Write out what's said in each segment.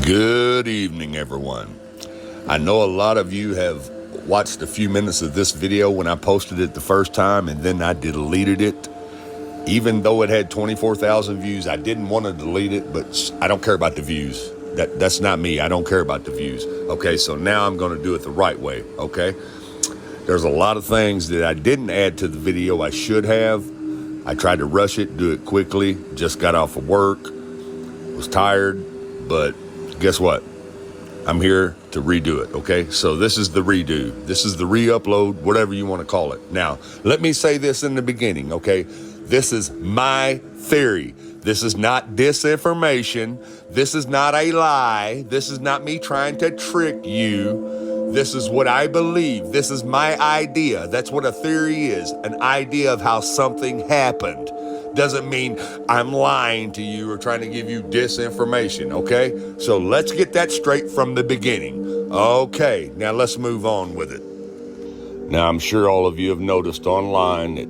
Good evening, everyone. I know a lot of you have watched a few minutes of this video when I posted it the first time, and then I deleted it. Even though it had 24,000 views, I didn't want to delete it, but I don't care about the views. That's not me. I don't care about the views. Okay, so now I'm going to do it the right way, okay? There's a lot of things that I didn't add to the video I should have. I tried to rush it, do it quickly, just got off of work, was tired, but guess what? I'm here to redo it, okay? So this is the redo. This is the re-upload, whatever you want to call it. Now, let me say this in the beginning, okay? This is my theory. This is not disinformation. This is not a lie. This is not me trying to trick you. This is what I believe. This is my idea. That's what a theory is, an idea of how something happened. Doesn't mean I'm lying to you or trying to give you disinformation, okay? So let's get that straight from the beginning. Okay, now let's move on with it. Now, I'm sure all of you have noticed online that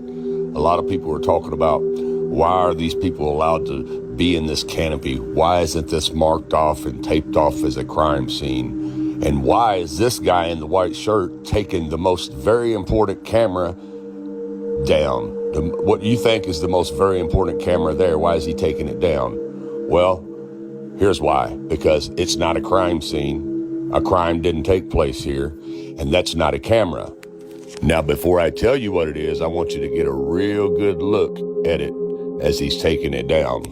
a lot of people are talking about, why are these people allowed to be in this canopy? Why isn't this marked off and taped off as a crime scene? And why is this guy in the white shirt taking the most very important camera down? What you think is the most very important camera there, why is he taking it down? Well, here's why. Because it's not a crime scene. A crime didn't take place here, and that's not a camera. Now, before I tell you what it is, I want you to get a real good look at it as he's taking it down.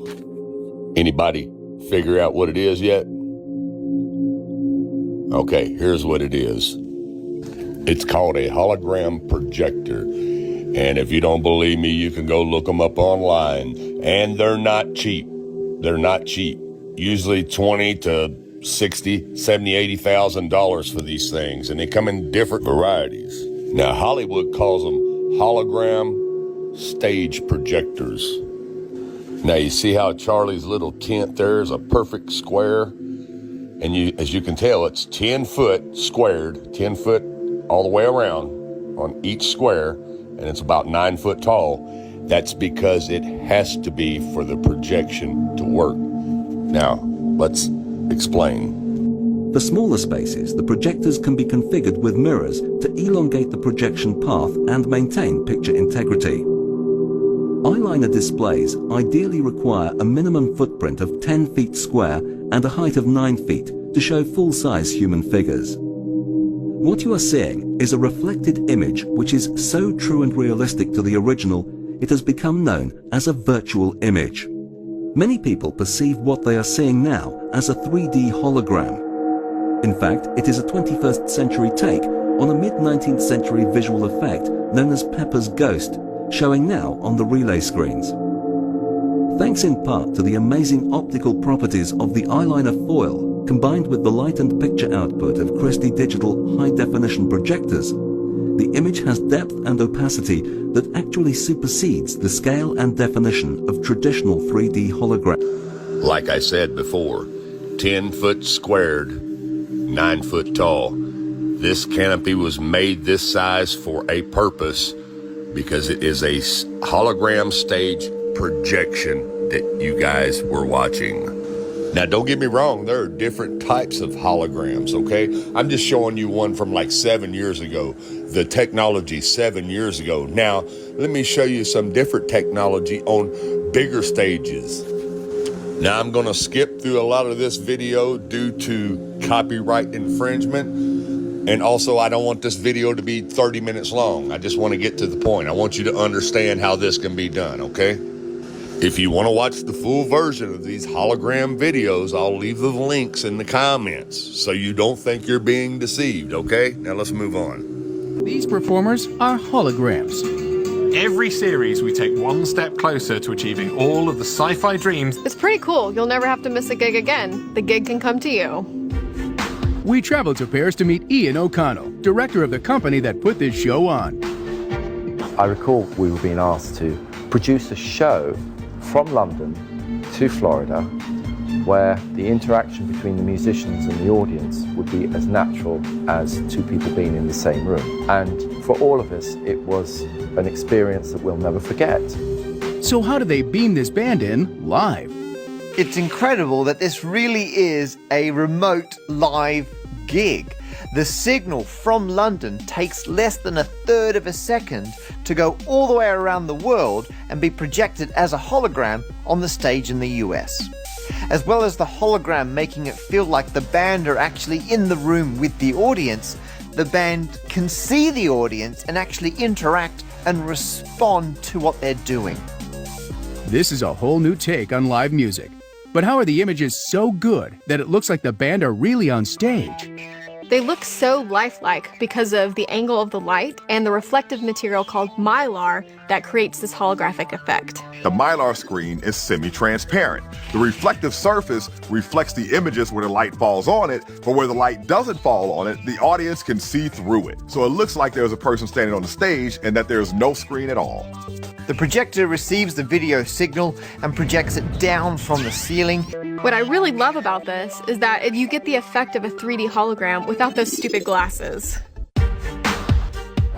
Anybody figure out what it is yet? Okay, here's what it is. It's called a hologram projector. And if you don't believe me, you can go look them up online. And they're not cheap. They're not cheap. Usually $20,000 to $60,000, $70,000, $80,000 for these things. And they come in different varieties. Now, Hollywood calls them hologram stage projectors. Now, you see how Charlie's little tent there is a perfect square? And as you can tell, it's 10 foot squared, 10 foot all the way around on each square. And it's about 9 foot tall. That's because it has to be for the projection to work. Now, let's explain. For smaller spaces, the projectors can be configured with mirrors to elongate the projection path and maintain picture integrity. Eyeliner displays ideally require a minimum footprint of 10 feet square and a height of 9 feet to show full-size human figures. What you are seeing is a reflected image which is so true and realistic to the original, it has become known as a virtual image. Many people perceive what they are seeing now as a 3D hologram. In fact, it is a 21st century take on a mid-19th century visual effect known as Pepper's Ghost, showing now on the relay screens. Thanks in part to the amazing optical properties of the eyeliner foil, combined with the light and picture output of Christie Digital high-definition projectors, the image has depth and opacity that actually supersedes the scale and definition of traditional 3D holograms. Like I said before, 10 foot squared, 9 foot tall. This canopy was made this size for a purpose because it is a hologram stage projection that you guys were watching. Now, don't get me wrong, there are different types of holograms, okay? I'm just showing you one from like 7 years ago, the technology 7 years ago. Now, let me show you some different technology on bigger stages. Now, I'm gonna skip through a lot of this video due to copyright infringement. And also, I don't want this video to be 30 minutes long. I just want to get to the point. I want you to understand how this can be done, okay? If you want to watch the full version of these hologram videos, I'll leave the links in the comments so you don't think you're being deceived, okay? Now let's move on. These performers are holograms. Every series, we take one step closer to achieving all of the sci-fi dreams. It's pretty cool. You'll never have to miss a gig again. The gig can come to you. We traveled to Paris to meet Ian O'Connell, director of the company that put this show on. I recall we were being asked to produce a show from London to Florida where the interaction between the musicians and the audience would be as natural as two people being in the same room. And for all of us, it was an experience that we'll never forget. So how do they beam this band in live? It's incredible that this really is a remote live gig. The signal from London takes less than a third of a second to go all the way around the world and be projected as a hologram on the stage in the US. As well as the hologram making it feel like the band are actually in the room with the audience, the band can see the audience and actually interact and respond to what they're doing. This is a whole new take on live music. But how are the images so good that it looks like the band are really on stage? They look so lifelike because of the angle of the light and the reflective material called mylar that creates this holographic effect. The mylar screen is semi-transparent. The reflective surface reflects the images where the light falls on it, but where the light doesn't fall on it, the audience can see through it. So it looks like there's a person standing on the stage and that there's no screen at all. The projector receives the video signal and projects it down from the ceiling. What I really love about this is that you get the effect of a 3D hologram without those stupid glasses.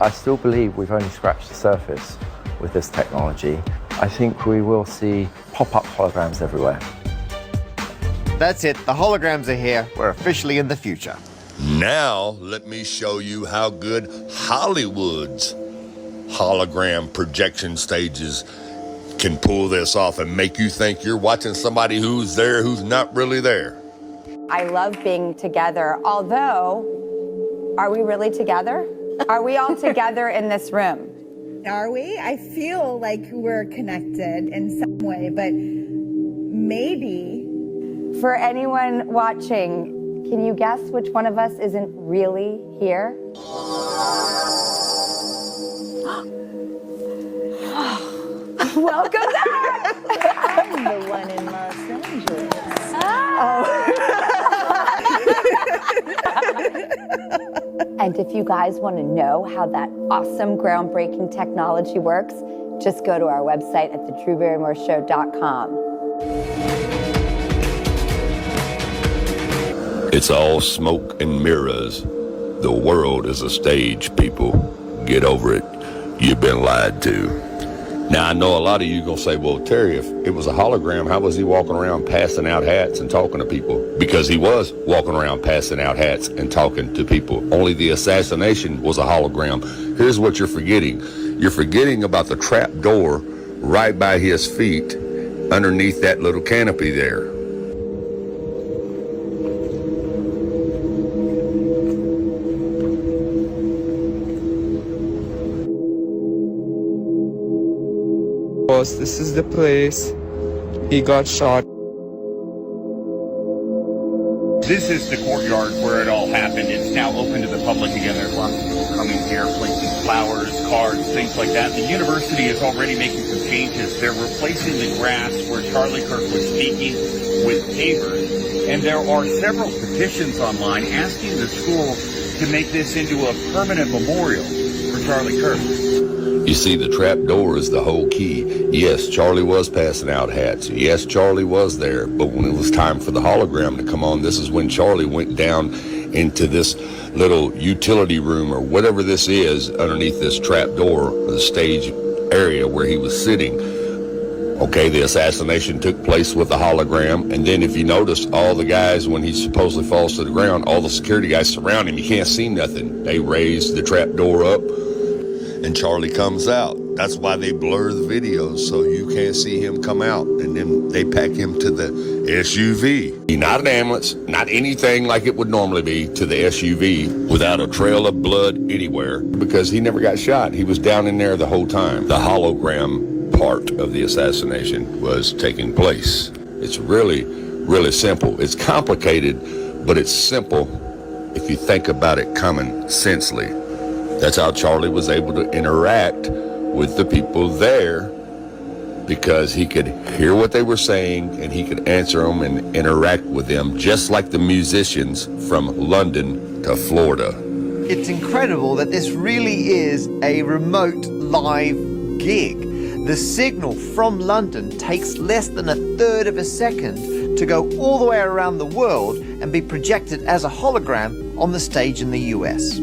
I still believe we've only scratched the surface with this technology. I think we will see pop-up holograms everywhere. That's it, the holograms are here. We're officially in the future. Now, let me show you how good Hollywood's hologram projection stages can pull this off and make you think you're watching somebody who's there who's not really there. I love being together, although, are we really together? Are we all together in this room? Are we? I feel like we're connected in some way, but maybe. For anyone watching, can you guess which one of us isn't really here? Welcome back! I'm the one in Los Angeles. And if you guys want to know how that awesome, groundbreaking technology works, just go to our website at thetruebarrymoreshow.com. It's all smoke and mirrors. The world is a stage, people. Get over it. You've been lied to. Now, I know a lot of you are going to say, well, Terry, if it was a hologram, how was he walking around passing out hats and talking to people? Because he was walking around passing out hats and talking to people. Only the assassination was a hologram. Here's what you're forgetting. You're forgetting about the trap door right by his feet underneath that little canopy there. This is the place he got shot. This is the courtyard where it all happened. It's now open to the public again. There's lots of people coming here, placing flowers, cards, things like that. The university is already making some changes. They're replacing the grass where Charlie Kirk was speaking with pavers. And there are several petitions online asking the school to make this into a permanent memorial for Charlie Kirk. You see, the trap door is the whole key. Yes, Charlie was passing out hats. Yes, Charlie was there. But when it was time for the hologram to come on, this is when Charlie went down into this little utility room or whatever this is underneath this trap door, the stage area where he was sitting. Okay, the assassination took place with the hologram. And then if you notice, all the guys, when he supposedly falls to the ground, all the security guys surround him. You can't see nothing. They raise the trap door up. And Charlie comes out. That's why they blur the videos so you can't see him come out. And then they pack him to the SUV. Not an ambulance, not anything like it would normally be, to the SUV without a trail of blood anywhere because he never got shot. He was down in there the whole time. The hologram part of the assassination was taking place. It's really, really simple. It's complicated, but it's simple if you think about it common sensely. That's how Charlie was able to interact with the people there because he could hear what they were saying and he could answer them and interact with them just like the musicians from London to Florida. It's incredible that this really is a remote live gig. The signal from London takes less than a third of a second to go all the way around the world and be projected as a hologram on the stage in the US.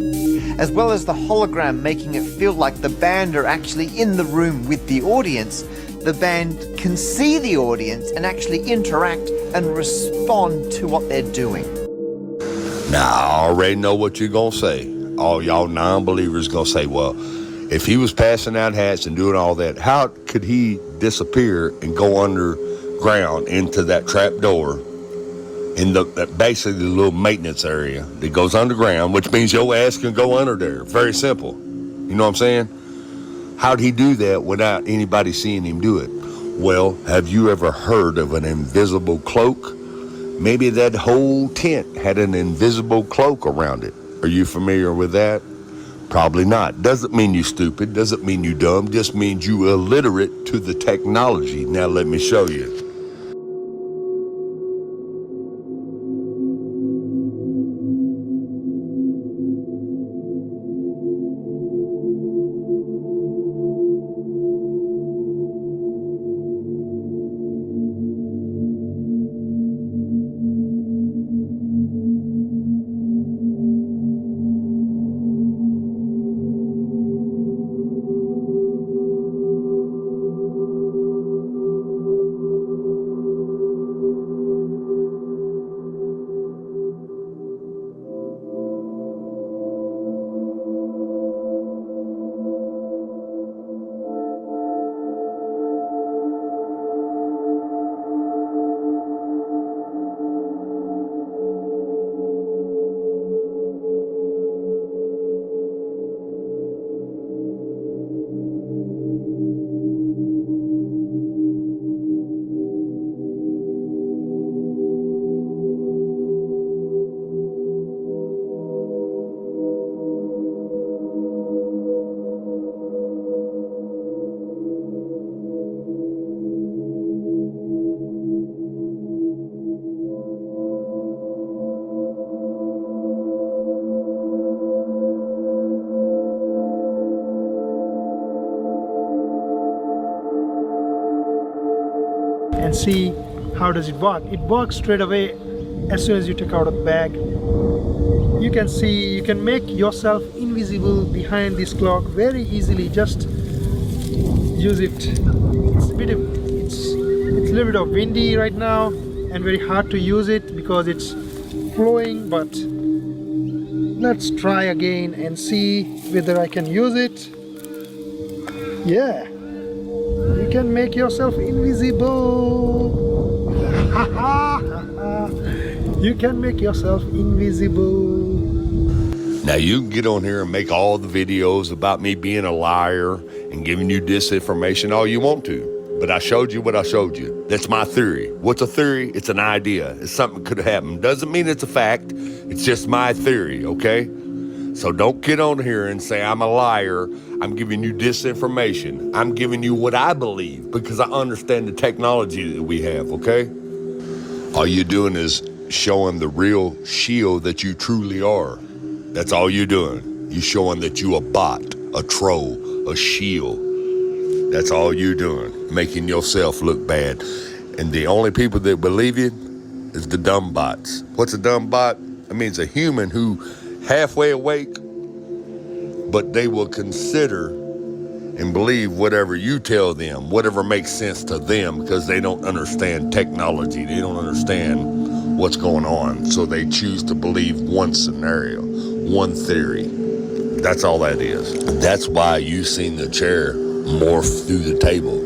As well as the hologram making it feel like the band are actually in the room with the audience, the band can see the audience and actually interact and respond to what they're doing. Now, I already know what you're going to say. All y'all non-believers going to say, well, if he was passing out hats and doing all that, how could he disappear and go underground into that trap door in basically the little maintenance area that goes underground, which means your ass can go under there. Very simple. You know what I'm saying? How'd he do that without anybody seeing him do it? Well, have you ever heard of an invisible cloak? Maybe that whole tent had an invisible cloak around it. Are you familiar with that? Probably not. Doesn't mean you stupid, doesn't mean you dumb, just means you illiterate to the technology. Now let me show you. And see how does it work. It works straight away as soon as you take out a bag. You can see, you can make yourself invisible behind this clock very easily. Just use it. It's a little bit of windy right now and very hard to use it because it's flowing, but let's try again and see whether I can use it. Yeah. You can make yourself invisible. You can make yourself invisible. Now you can get on here and make all the videos about me being a liar and giving you disinformation all you want to. But I showed you what I showed you. That's my theory. What's a theory? It's an idea. It's something that could happen. Doesn't mean it's a fact. It's just my theory, okay? So don't get on here and say I'm a liar. I'm giving you disinformation. I'm giving you what I believe because I understand the technology that we have, okay? All you're doing is showing the real shield that you truly are. That's all you're doing. You're showing that you a bot, a troll, a shield. That's all you're doing, making yourself look bad. And the only people that believe you is the dumb bots. What's a dumb bot? It means a human who halfway awake, but they will consider and believe whatever you tell them, whatever makes sense to them, because they don't understand technology. They don't understand what's going on. So they choose to believe one scenario, one theory. That's all that is. That's why you seen the chair morph through the table,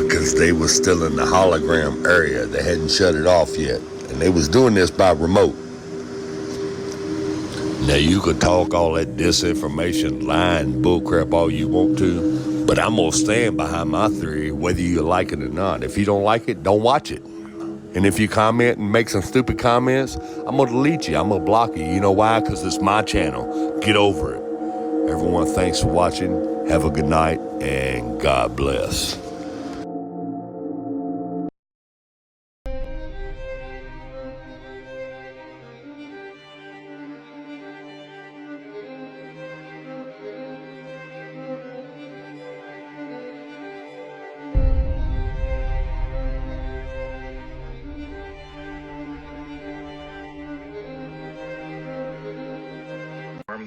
because they was still in the hologram area. They hadn't shut it off yet. And they was doing this by remote. Now you could talk all that disinformation, lying, bullcrap all you want to, but I'm gonna stand behind my theory whether you like it or not. If you don't like it, don't watch it. And if you comment and make some stupid comments, I'm gonna delete you, I'm gonna block you. You know why? Because it's my channel. Get over it. Everyone, thanks for watching. Have a good night and God bless.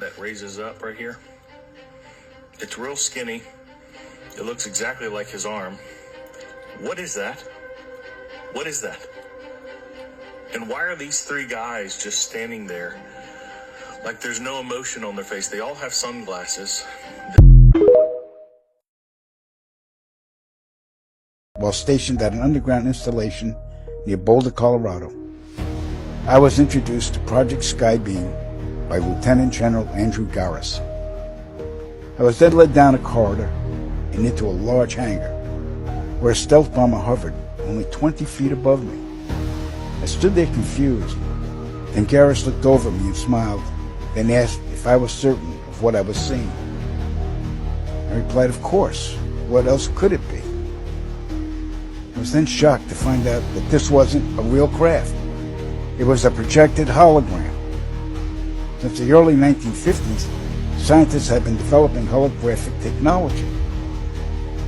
That raises up right here. It's real skinny. It looks exactly like his arm. What is that? What is that? And why are these three guys just standing there like there's no emotion on their face? They all have sunglasses. While stationed at an underground installation near Boulder, Colorado, I was introduced to Project Skybeam by Lieutenant General Andrew Garris. I was then led down a corridor and into a large hangar, where a stealth bomber hovered only 20 feet above me. I stood there confused. Then Garris looked over at me and smiled, then asked if I was certain of what I was seeing. I replied, of course. What else could it be? I was then shocked to find out that this wasn't a real craft. It was a projected hologram. Since the early 1950s, scientists have been developing holographic technology,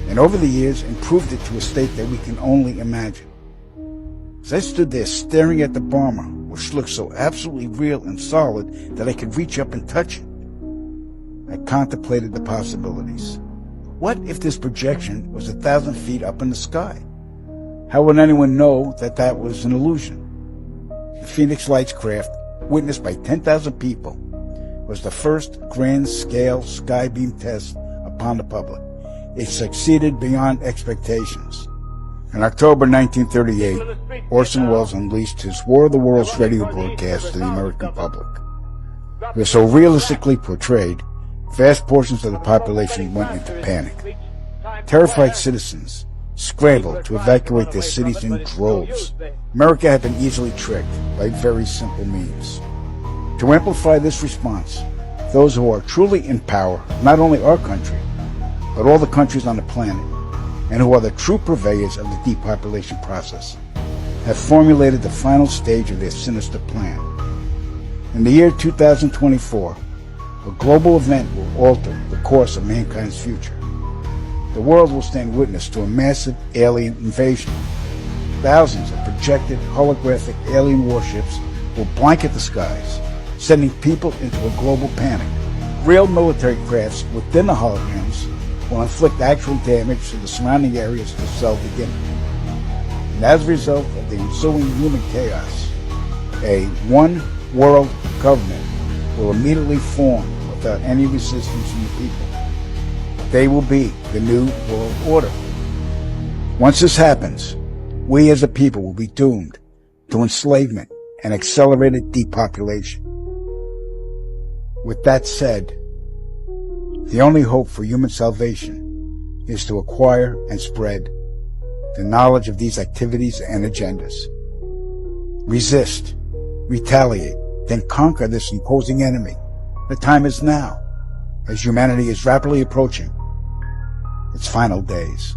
and over the years improved it to a state that we can only imagine. As I stood there staring at the bomber, which looked so absolutely real and solid that I could reach up and touch it, I contemplated the possibilities. What if this projection was 1,000 feet up in the sky? How would anyone know that that was an illusion? The Phoenix Lights craft, witnessed by 10,000 people, was the first grand-scale skybeam test upon the public. It succeeded beyond expectations. In October 1938, Orson Welles unleashed his War of the Worlds radio broadcast to the American public. It was so realistically portrayed, vast portions of the population went into panic. Terrified citizens scrambled to evacuate their cities in droves. America had been easily tricked by very simple means. To amplify this response, those who are truly in power, not only our country, but all the countries on the planet, and who are the true purveyors of the depopulation process, have formulated the final stage of their sinister plan. In the year 2024, a global event will alter the course of mankind's future. The world will stand witness to a massive alien invasion. Thousands of projected holographic alien warships will blanket the skies, sending people into a global panic. Real military crafts within the holograms will inflict actual damage to the surrounding areas to sell the gimmick. And as a result of the ensuing human chaos, a one-world government will immediately form without any resistance from the people. They will be the new world order. Once this happens, we as a people will be doomed to enslavement and accelerated depopulation. With that said, the only hope for human salvation is to acquire and spread the knowledge of these activities and agendas. Resist, retaliate, then conquer this imposing enemy. The time is now, as humanity is rapidly approaching its final days.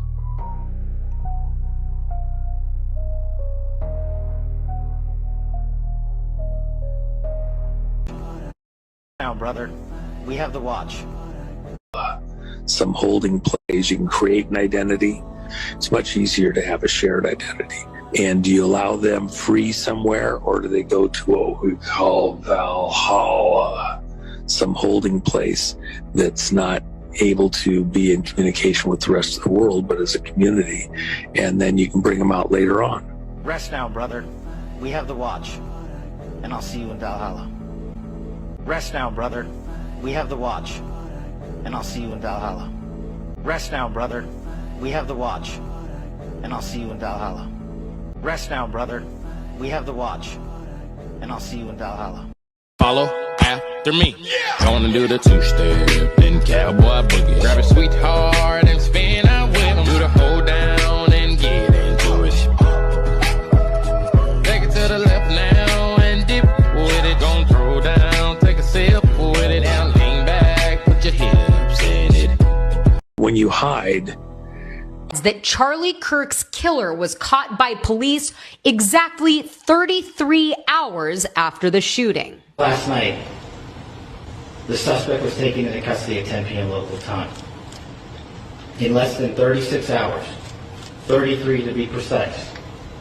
Now, brother, we have the watch. Some holding plays, you can create an identity. It's much easier to have a shared identity. And do you allow them free somewhere, or do they go to what we call Valhalla, some holding place that's not able to be in communication with the rest of the world, but as a community, and then you can bring them out later on. Rest now, brother. We have the watch, and I'll see you in Valhalla. Rest now, brother. We have the watch, and I'll see you in Valhalla. Rest now, brother. We have the watch, and I'll see you in Valhalla. Rest now, brother. We have the watch, and I'll see you in Valhalla. Follow after me. Gonna do the two-step, then cowboy boogie. Grab a sweetheart and spin out with him. Do the hold down and get into it. Take it to the left now and dip with it. Gonna throw down, take a sip with it. And lean back, put your hips in it. When you hide, that Charlie Kirk's killer was caught by police exactly 33 hours after the shooting. Last night, the suspect was taken into custody at 10 p.m. local time. In less than 36 hours, 33 to be precise.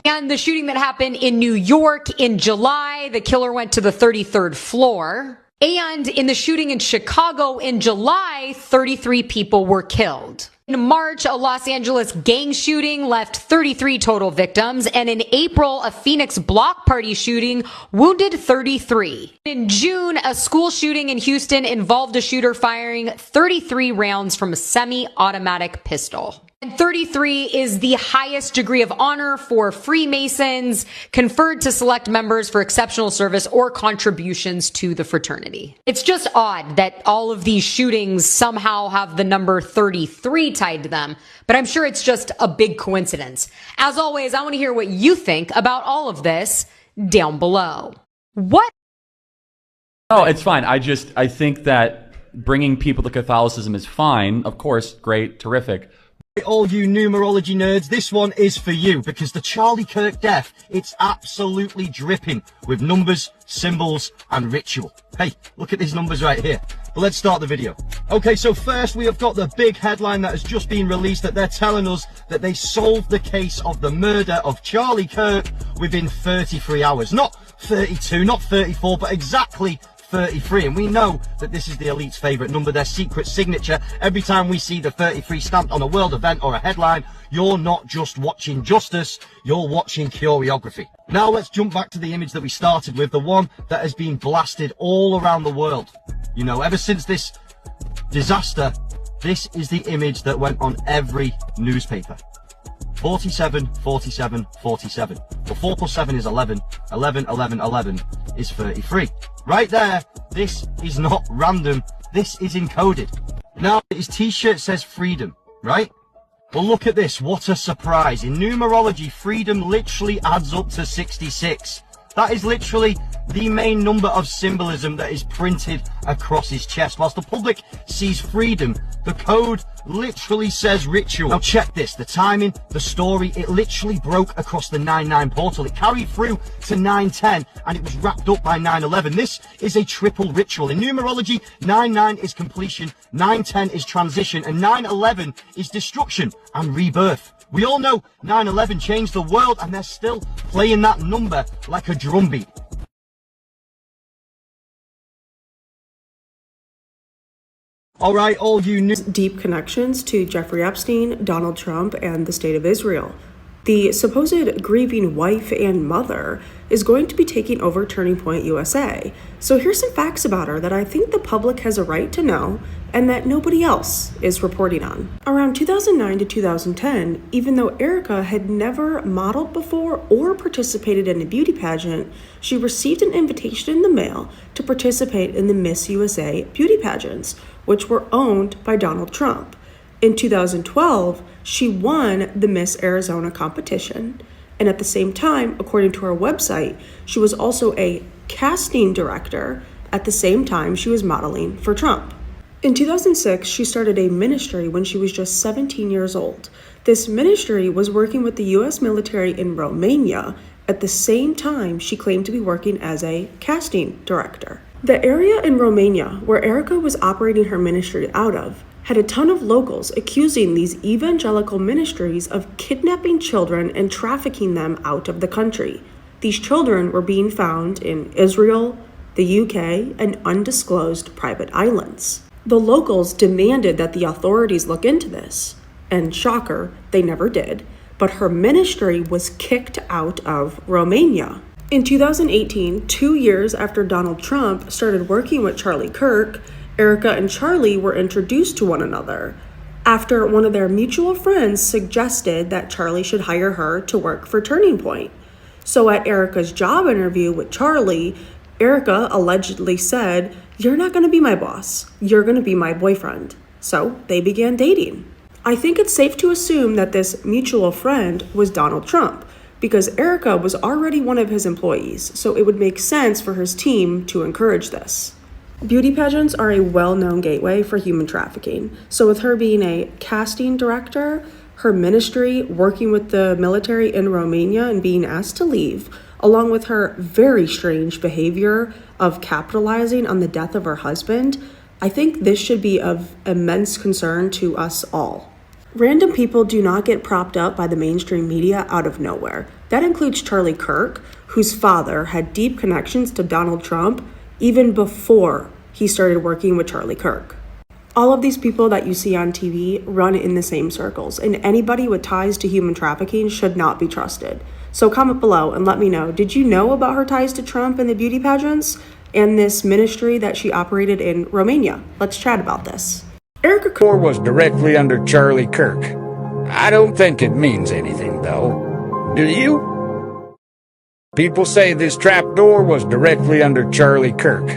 And the shooting that happened in New York in July, the killer went to the 33rd floor. And in the shooting in Chicago in July, 33 people were killed. In March, a Los Angeles gang shooting left 33 total victims, and in April, a Phoenix block party shooting wounded 33. In June, a school shooting in Houston involved a shooter firing 33 rounds from a semi-automatic pistol. And 33 is the highest degree of honor for Freemasons, conferred to select members for exceptional service or contributions to the fraternity. It's just odd that all of these shootings somehow have the number 33 tied to them, but I'm sure it's just a big coincidence. As always, I want to hear what you think about all of this down below. What? Oh, it's fine. I think that bringing people to Catholicism is fine. Of course, great, terrific. All you numerology nerds, this one is for you, because the Charlie Kirk death, it's absolutely dripping with numbers, symbols, and ritual. Hey, look at these numbers right here. But let's start the video. Okay, so first we have got the big headline that has just been released, that they're telling us that they solved the case of the murder of Charlie Kirk within 33 hours. Not 32, not 34, but exactly 33, and we know that this is the elite's favourite number, their secret signature. Every time we see the 33 stamped on a world event or a headline, you're not just watching justice, you're watching choreography. Now let's jump back to the image that we started with, the one that has been blasted all around the world. You know, ever since this disaster, this is the image that went on every newspaper. 47, 47, 47. Well, 4 plus 7 is 11. 11, 11, 11 is 33. Right there, this is not random. This is encoded. Now, his t-shirt says freedom, right? Well, look at this. What a surprise. In numerology, freedom literally adds up to 66. That is literally the main number of symbolism that is printed across his chest. Whilst the public sees freedom, the code literally says ritual. Now check this, the timing, the story, it literally broke across the 9-9 portal. It carried through to 9-10 and it was wrapped up by 9-11. This is a triple ritual. In numerology, 9-9 is completion, 9-10 is transition, and 9-11 is destruction and rebirth. We all know 9/11 changed the world, and they're still playing that number like a drumbeat. All right, all you new deep connections to Jeffrey Epstein, Donald Trump, and the State of Israel. The supposed grieving wife and mother is going to be taking over Turning Point USA. So here's some facts about her that I think the public has a right to know and that nobody else is reporting on. Around 2009 to 2010, even though Erica had never modeled before or participated in a beauty pageant, she received an invitation in the mail to participate in the Miss USA beauty pageants, which were owned by Donald Trump. In 2012, she won the Miss Arizona competition, and at the same time, according to her website, she was also a casting director at the same time she was modeling for Trump. In 2006, she started a ministry when she was just 17 years old. This ministry was working with the U.S. military in Romania at the same time she claimed to be working as a casting director. The area in Romania where Erica was operating her ministry out of had a ton of locals accusing these evangelical ministries of kidnapping children and trafficking them out of the country. These children were being found in Israel, the UK, and undisclosed private islands. The locals demanded that the authorities look into this, and shocker, they never did, but her ministry was kicked out of Romania. In 2018, 2 years after Donald Trump started working with Charlie Kirk, Erica and Charlie were introduced to one another after one of their mutual friends suggested that Charlie should hire her to work for Turning Point. So at Erica's job interview with Charlie, Erica allegedly said, "You're not going to be my boss. You're going to be my boyfriend." So they began dating. I think it's safe to assume that this mutual friend was Donald Trump, because Erica was already one of his employees, so it would make sense for his team to encourage this. Beauty pageants are a well-known gateway for human trafficking. So with her being a casting director, her ministry working with the military in Romania and being asked to leave, along with her very strange behavior of capitalizing on the death of her husband, I think this should be of immense concern to us all. Random people do not get propped up by the mainstream media out of nowhere. That includes Charlie Kirk, whose father had deep connections to Donald Trump even before he started working with Charlie Kirk. All of these people that you see on TV run in the same circles, and anybody with ties to human trafficking should not be trusted. So comment below and let me know, did you know about her ties to Trump and the beauty pageants and this ministry that she operated in Romania? Let's chat about this. Erica was directly under Charlie Kirk. I don't think it means anything, though. Do you? People say this trapdoor was directly under Charlie Kirk.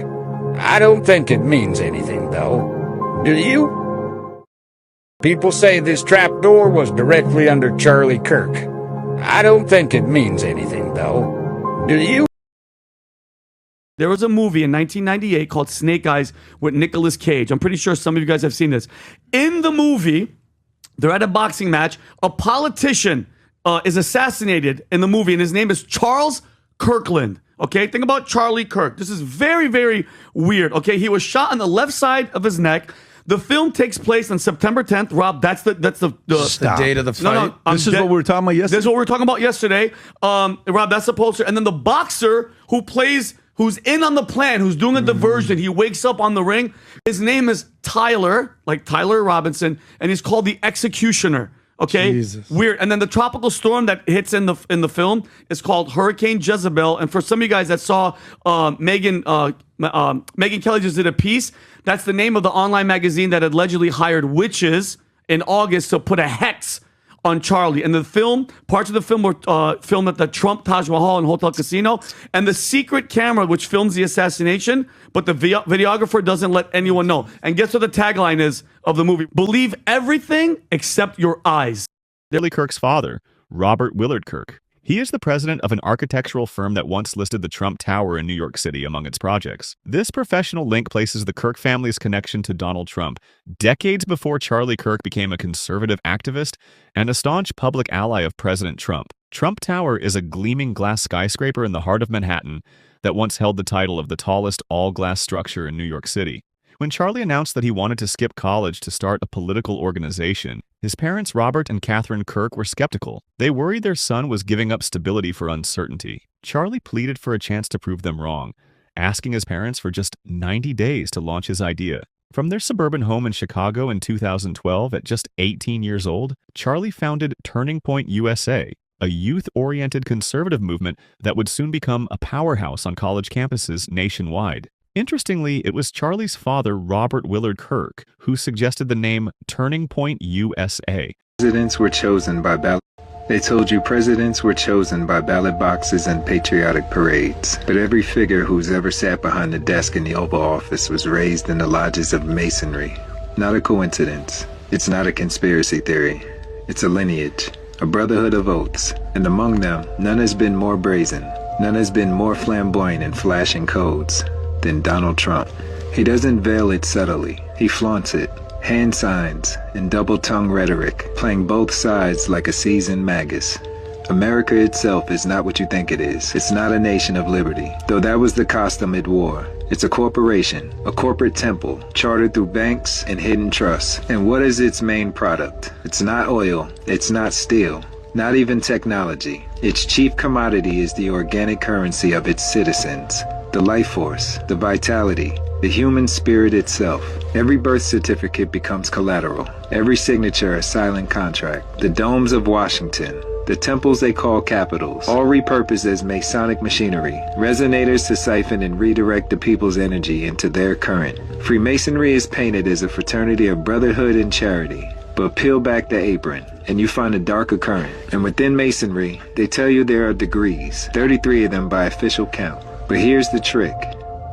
I don't think it means anything, though. Do you? People say this trapdoor was directly under Charlie Kirk. I don't think it means anything, though. Do you? There was a movie in 1998 called Snake Eyes with Nicolas Cage. I'm pretty sure some of you guys have seen this. In the movie, they're at a boxing match. A politician is assassinated in the movie, and his name is Charles Kirkland. Okay, think about Charlie Kirk. This is very, very weird. Okay, he was shot on the left side of his neck. The film takes place on September 10th. Rob, that's the date of the fight. No, this is what we were talking about yesterday. This is what we were talking about yesterday. Rob, that's the poster. And then the boxer who's in on the plan, who's doing a diversion, he wakes up on the ring. His name is Tyler, like Tyler Robinson, and he's called the Executioner. Okay, Jesus. Weird. And then the tropical storm that hits in the film is called Hurricane Jezebel. And for some of you guys that saw Megyn Kelly just did a piece. That's the name of the online magazine that allegedly hired witches in August to put a hex on Charlie. And the film, parts of the film were filmed at the Trump Taj Mahal and Hotel Casino. And the secret camera, which films the assassination, but the videographer doesn't let anyone know. And guess what the tagline is of the movie? Believe everything except your eyes. Charlie Kirk's father, Robert Willard Kirk. He is the president of an architectural firm that once listed the Trump Tower in New York City among its projects. This professional link places the Kirk family's connection to Donald Trump decades before Charlie Kirk became a conservative activist and a staunch public ally of President Trump. Trump Tower is a gleaming glass skyscraper in the heart of Manhattan that once held the title of the tallest all-glass structure in New York City. When Charlie announced that he wanted to skip college to start a political organization, his parents Robert and Catherine Kirk were skeptical. They worried their son was giving up stability for uncertainty. Charlie pleaded for a chance to prove them wrong, asking his parents for just 90 days to launch his idea. From their suburban home in Chicago in 2012, at just 18 years old, Charlie founded Turning Point USA, a youth-oriented conservative movement that would soon become a powerhouse on college campuses nationwide. Interestingly, it was Charlie's father, Robert Willard Kirk, who suggested the name Turning Point USA. Presidents were chosen by ballot. They told you presidents were chosen by ballot boxes and patriotic parades. But every figure who's ever sat behind the desk in the Oval Office was raised in the lodges of Masonry. Not a coincidence. It's not a conspiracy theory. It's a lineage, a brotherhood of oaths. And among them, none has been more brazen. None has been more flamboyant in flashing codes than Donald Trump. He doesn't veil it subtly. He flaunts it. Hand signs and double-tongued rhetoric, playing both sides like a seasoned magus. America itself is not what you think it is. It's not a nation of liberty, though that was the costume it wore. It's a corporation, a corporate temple, chartered through banks and hidden trusts. And what is its main product? It's not oil, it's not steel, not even technology. Its chief commodity is the organic currency of its citizens. The life force, the vitality, the human spirit itself. Every birth certificate becomes collateral. Every signature a silent contract. The domes of Washington, the temples they call capitals, all repurposed as Masonic machinery, resonators to siphon and redirect the people's energy into their current. Freemasonry is painted as a fraternity of brotherhood and charity. But peel back the apron, and you find a darker current. And within Masonry, they tell you there are degrees, 33 of them by official count. But here's the trick.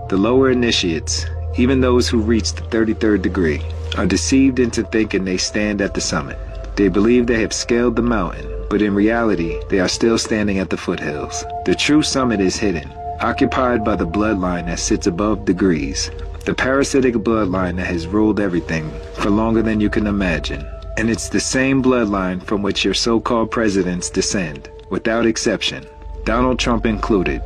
The lower initiates, even those who reach the 33rd degree, are deceived into thinking they stand at the summit. They believe they have scaled the mountain, but in reality, they are still standing at the foothills. The true summit is hidden, occupied by the bloodline that sits above degrees. The parasitic bloodline that has ruled everything for longer than you can imagine. And it's the same bloodline from which your so-called presidents descend, without exception, Donald Trump included.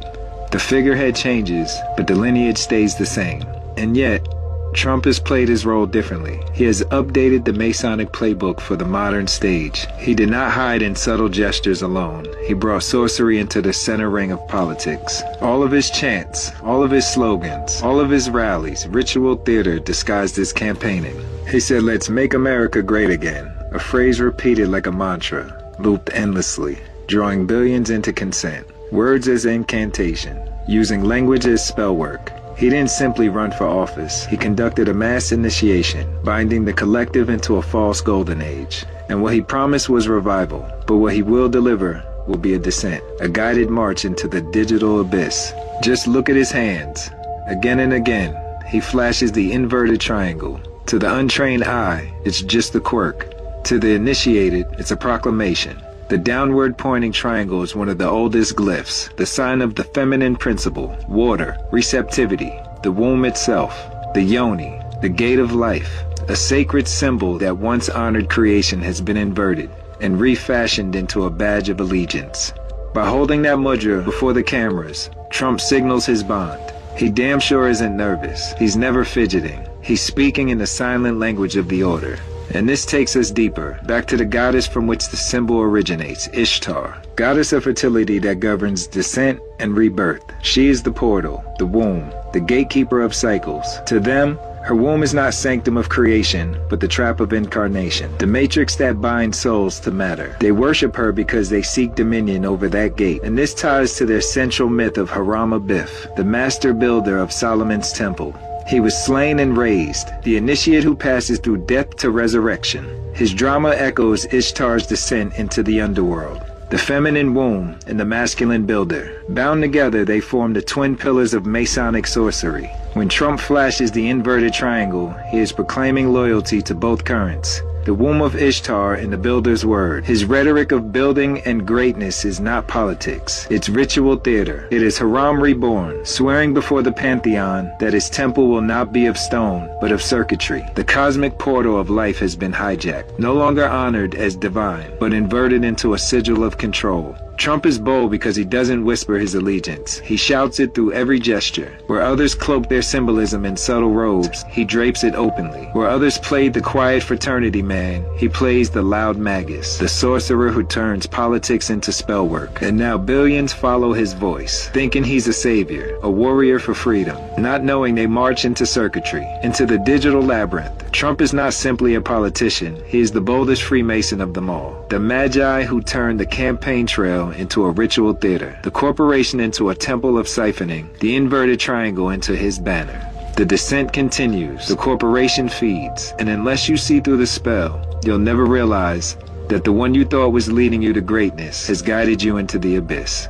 The figurehead changes, but the lineage stays the same. And yet, Trump has played his role differently. He has updated the Masonic playbook for the modern stage. He did not hide in subtle gestures alone. He brought sorcery into the center ring of politics. All of his chants, all of his slogans, all of his rallies, ritual theater disguised as campaigning. He said, "Let's make America great again," a phrase repeated like a mantra, looped endlessly, drawing billions into consent. Words as incantation, using language as spell work. He didn't simply run for office. He conducted a mass initiation, binding the collective into a false golden age. And what he promised was revival, but what he will deliver will be a descent, a guided march into the digital abyss. Just look at his hands. Again and again, he flashes the inverted triangle. To the untrained eye, it's just a quirk. To the initiated, it's a proclamation. The downward pointing triangle is one of the oldest glyphs, the sign of the feminine principle, water, receptivity, the womb itself, the yoni, the gate of life. A sacred symbol that once honored creation has been inverted and refashioned into a badge of allegiance. By holding that mudra before the cameras, Trump signals his bond. He damn sure isn't nervous. He's never fidgeting. He's speaking in the silent language of the order. And this takes us deeper, back to the goddess from which the symbol originates, Ishtar, goddess of fertility that governs descent and rebirth. She is the portal, the womb, the gatekeeper of cycles. To them, her womb is not sanctum of creation, but the trap of incarnation, the matrix that binds souls to matter. They worship her because they seek dominion over that gate, and this ties to their central myth of Haram Abith, the master builder of Solomon's temple. He was slain and raised, the initiate who passes through death to resurrection. His drama echoes Ishtar's descent into the underworld, the feminine womb and the masculine builder. Bound together, they form the twin pillars of Masonic sorcery. When Trump flashes the inverted triangle, he is proclaiming loyalty to both currents, the womb of Ishtar and the builder's word. His rhetoric of building and greatness is not politics. It's ritual theater. It is Haram reborn, swearing before the pantheon that his temple will not be of stone, but of circuitry. The cosmic portal of life has been hijacked, no longer honored as divine, but inverted into a sigil of control. Trump is bold because he doesn't whisper his allegiance. He shouts it through every gesture. Where others cloak their symbolism in subtle robes, he drapes it openly. Where others played the quiet fraternity man, he plays the loud magus, the sorcerer who turns politics into spell work. And now billions follow his voice, thinking he's a savior, a warrior for freedom, not knowing they march into circuitry, into the digital labyrinth. Trump is not simply a politician, he is the boldest Freemason of them all. The magi who turned the campaign trail into a ritual theater, the corporation into a temple of siphoning, the inverted triangle into his banner. The descent continues, the corporation feeds, and unless you see through the spell, you'll never realize that the one you thought was leading you to greatness has guided you into the abyss.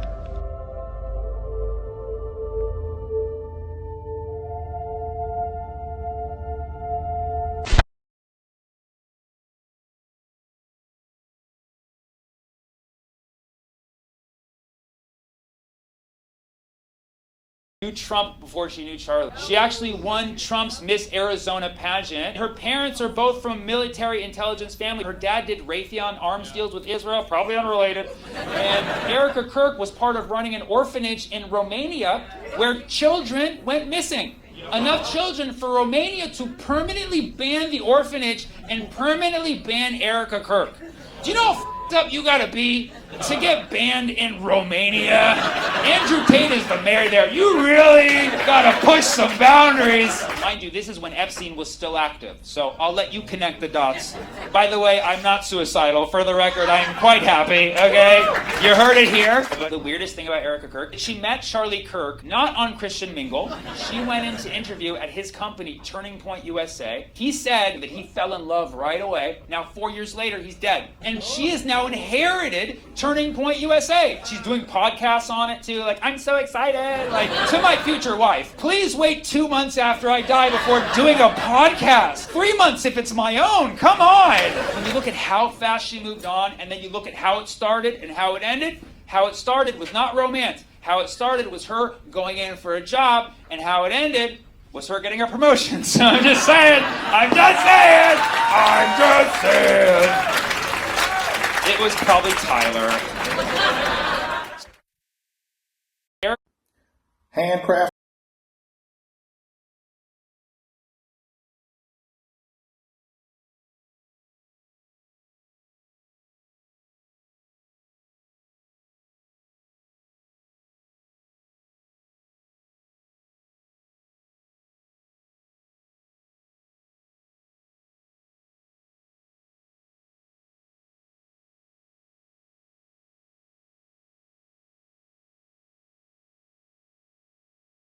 Knew Trump before she knew Charlie. She actually won Trump's Miss Arizona pageant. Her parents are both from military intelligence family. Her dad did Raytheon arms deals with Israel, probably unrelated. And Erica Kirk was part of running an orphanage in Romania where children went missing. Enough children for Romania to permanently ban the orphanage and permanently ban Erica Kirk. Do you know how up you gotta be to get banned in Romania? Andrew Tate is the mayor there. You really gotta push some boundaries. Mind you, this is when Epstein was still active, so I'll let you connect the dots. By the way, I'm not suicidal. For the record, I'm quite happy, okay? You heard it here. But the weirdest thing about Erica Kirk, she met Charlie Kirk not on Christian Mingle. She went in to interview at his company, Turning Point USA. He said that he fell in love right away. Now, 4 years later, he's dead. And she is now inherited Turning Point USA. She's doing podcasts on it too, like, I'm so excited. Like, to my future wife, please wait 2 months after I die before doing a podcast. 3 months if it's my own, come on. When you look at how fast she moved on, and then you look at how it started and how it ended, how it started was not romance. How it started was her going in for a job, and how it ended was her getting a promotion. So I'm just saying. It was probably Tyler. Handcraft